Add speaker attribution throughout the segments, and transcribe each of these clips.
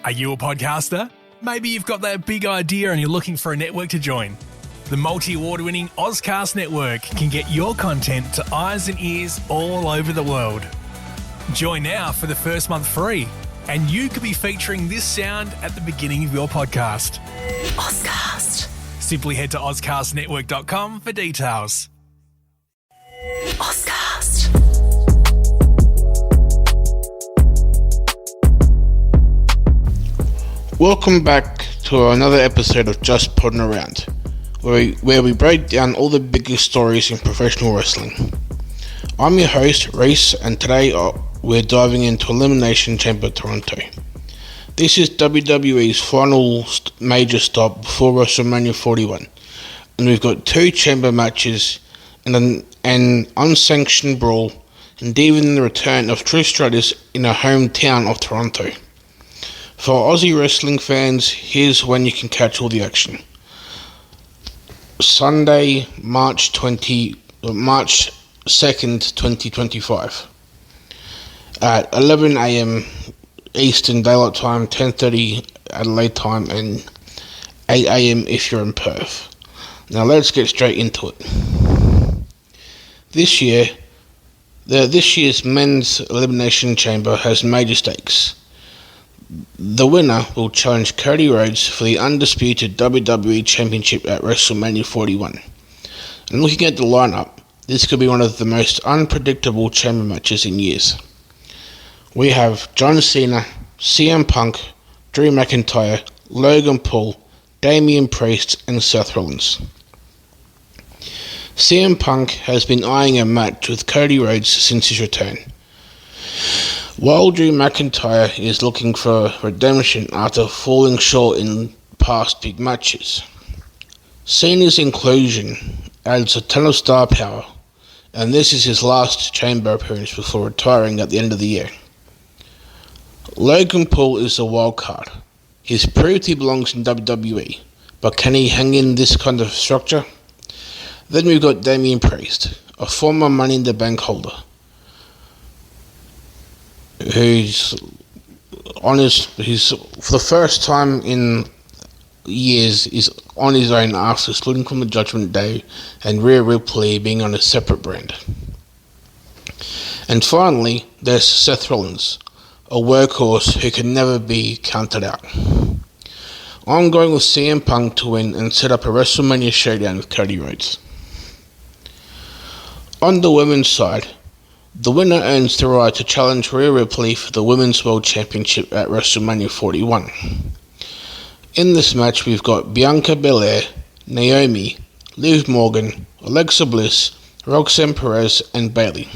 Speaker 1: Are you a podcaster? Maybe you've got that big idea and you're looking for a network to join. The multi-award-winning Ozcast Network can get your content to eyes and ears all over the world. Join now for the first month free, and you could be featuring this sound at the beginning of your podcast.
Speaker 2: Ozcast.
Speaker 1: Simply head to ozcastnetwork.com for details.
Speaker 2: Ozcast.
Speaker 3: Welcome back to another episode of Just Podding Around, where we break down all the biggest stories in professional wrestling. I'm your host, Reese, and today we're diving into Elimination Chamber Toronto. This is WWE's final major stop before WrestleMania 41, and we've got 2 chamber matches and an unsanctioned brawl, and even the return of Trish Stratus in her hometown of Toronto. For Aussie wrestling fans, here's when you can catch all the action. Sunday, March 2nd, 2025 at 11 a.m. Eastern Daylight Time, 10:30 Adelaide Time, and 8 a.m. if you're in Perth. Now let's get straight into it. This year's Men's Elimination Chamber has major stakes. The winner will challenge Cody Rhodes for the undisputed WWE Championship at WrestleMania 41. And looking at the lineup, this could be one of the most unpredictable chamber matches in years. We have John Cena, CM Punk, Drew McIntyre, Logan Paul, Damian Priest, and Seth Rollins. CM Punk has been eyeing a match with Cody Rhodes since his return, while Drew McIntyre is looking for redemption after falling short in past big matches. Cena's inclusion adds a ton of star power, and this is his last chamber appearance before retiring at the end of the year. Logan Paul is a wild card. He's proved he belongs in WWE, but can he hang in this kind of structure? Then we've got Damian Priest, a former Money in the Bank holder, who's for the first time in years is on his own after splitting from the Judgment Day and Rhea Ripley being on a separate brand. And finally, there's Seth Rollins, a workhorse who can never be counted out. I'm going with CM Punk to win and set up a WrestleMania showdown with Cody Rhodes. On the women's side, the winner earns the right to challenge Rhea Ripley for the Women's World Championship at WrestleMania 41. In this match, we've got Bianca Belair, Naomi, Liv Morgan, Alexa Bliss, Roxanne Perez, and Bayley.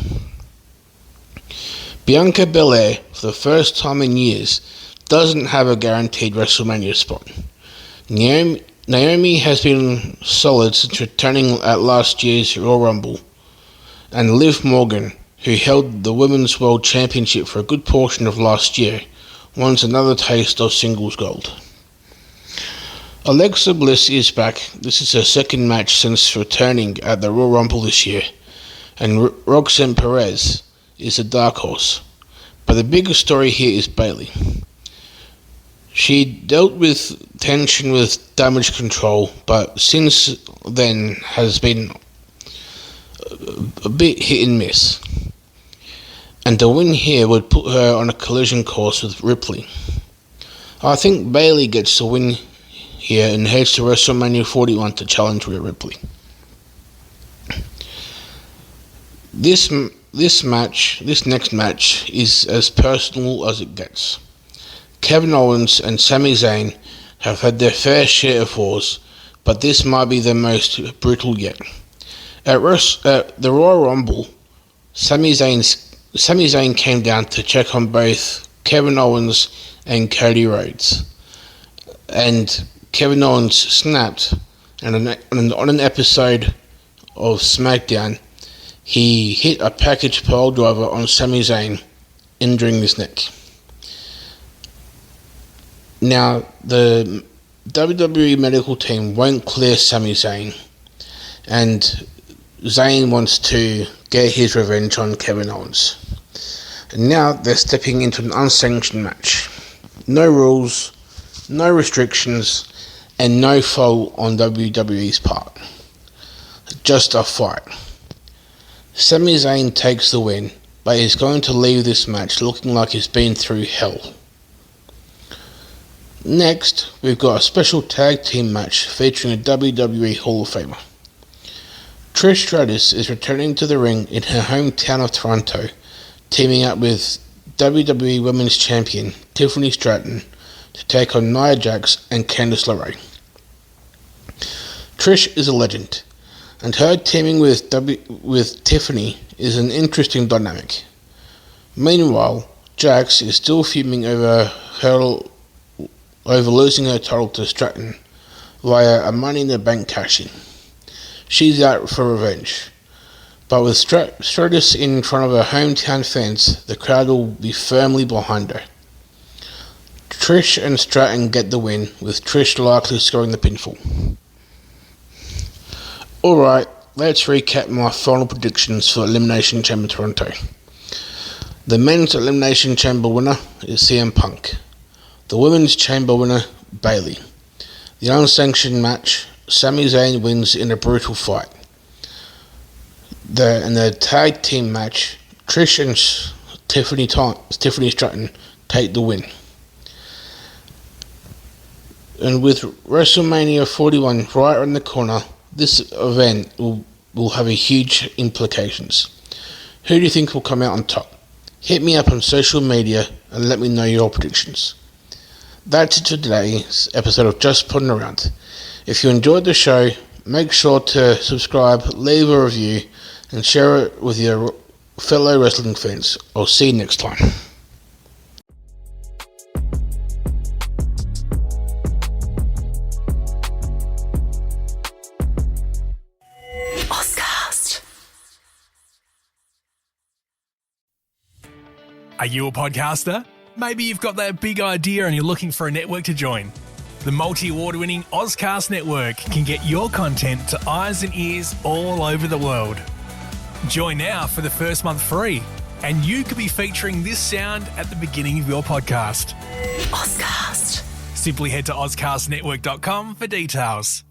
Speaker 3: Bianca Belair, for the first time in years, doesn't have a guaranteed WrestleMania spot. Naomi has been solid since returning at last year's Royal Rumble, and Liv Morgan, who held the Women's World Championship for a good portion of last year, wants another taste of singles gold. Alexa Bliss is back. This is her second match since returning at the Royal Rumble this year, and Roxanne Perez is a dark horse. But the bigger story here is Bayley. She dealt with tension with Damage Control, but since then has been a bit hit and miss. And the win here would put her on a collision course with Ripley. I think Bayley gets the win here and heads to WrestleMania 41 to challenge Rhea Ripley. This next match is as personal as it gets. Kevin Owens and Sami Zayn have had their fair share of wars, but this might be the most brutal yet. At the Royal Rumble, Sami Zayn came down to check on both Kevin Owens and Cody Rhodes, and Kevin Owens snapped, and on an episode of SmackDown, he hit a package pile driver on Sami Zayn, injuring his neck. Now, the WWE medical team won't clear Sami Zayn, and Zayn wants to get his revenge on Kevin Owens. And now they're stepping into an unsanctioned match. No rules, no restrictions, and no fault on WWE's part. Just a fight. Sami Zayn takes the win, but he's going to leave this match looking like he's been through hell. Next, we've got a special tag team match featuring a WWE Hall of Famer. Trish Stratus is returning to the ring in her hometown of Toronto, teaming up with WWE Women's Champion Tiffany Stratton to take on Nia Jax and Candice LeRae. Trish is a legend, and her teaming with Tiffany is an interesting dynamic. Meanwhile, Jax is still fuming over losing her title to Stratton via a Money in the Bank cash-in. She's out for revenge. But with Stratus in front of her hometown fans, the crowd will be firmly behind her. Trish and Stratton get the win, with Trish likely scoring the pinfall. Alright, let's recap my final predictions for Elimination Chamber Toronto. The men's Elimination Chamber winner is CM Punk. The women's chamber winner, Bayley. The unsanctioned match, Sami Zayn wins in a brutal fight. The tag team match, Trish and Tiffany Stratton take the win. And with WrestleMania 41 right around the corner, this event will have a huge implications. Who do you think will come out on top? Hit me up on social media and let me know your predictions. That's it for today's episode of Just Putting Around. If you enjoyed the show, make sure to subscribe, leave a review, and share it with your fellow wrestling fans. I'll see you next time.
Speaker 1: Are you a podcaster? Maybe you've got that big idea and you're looking for a network to join. The multi-award winning Ozcast Network can get your content to eyes and ears all over the world. Join now for the first month free, and you could be featuring this sound at the beginning of your podcast. Ozcast. Simply head to ozcastnetwork.com for details.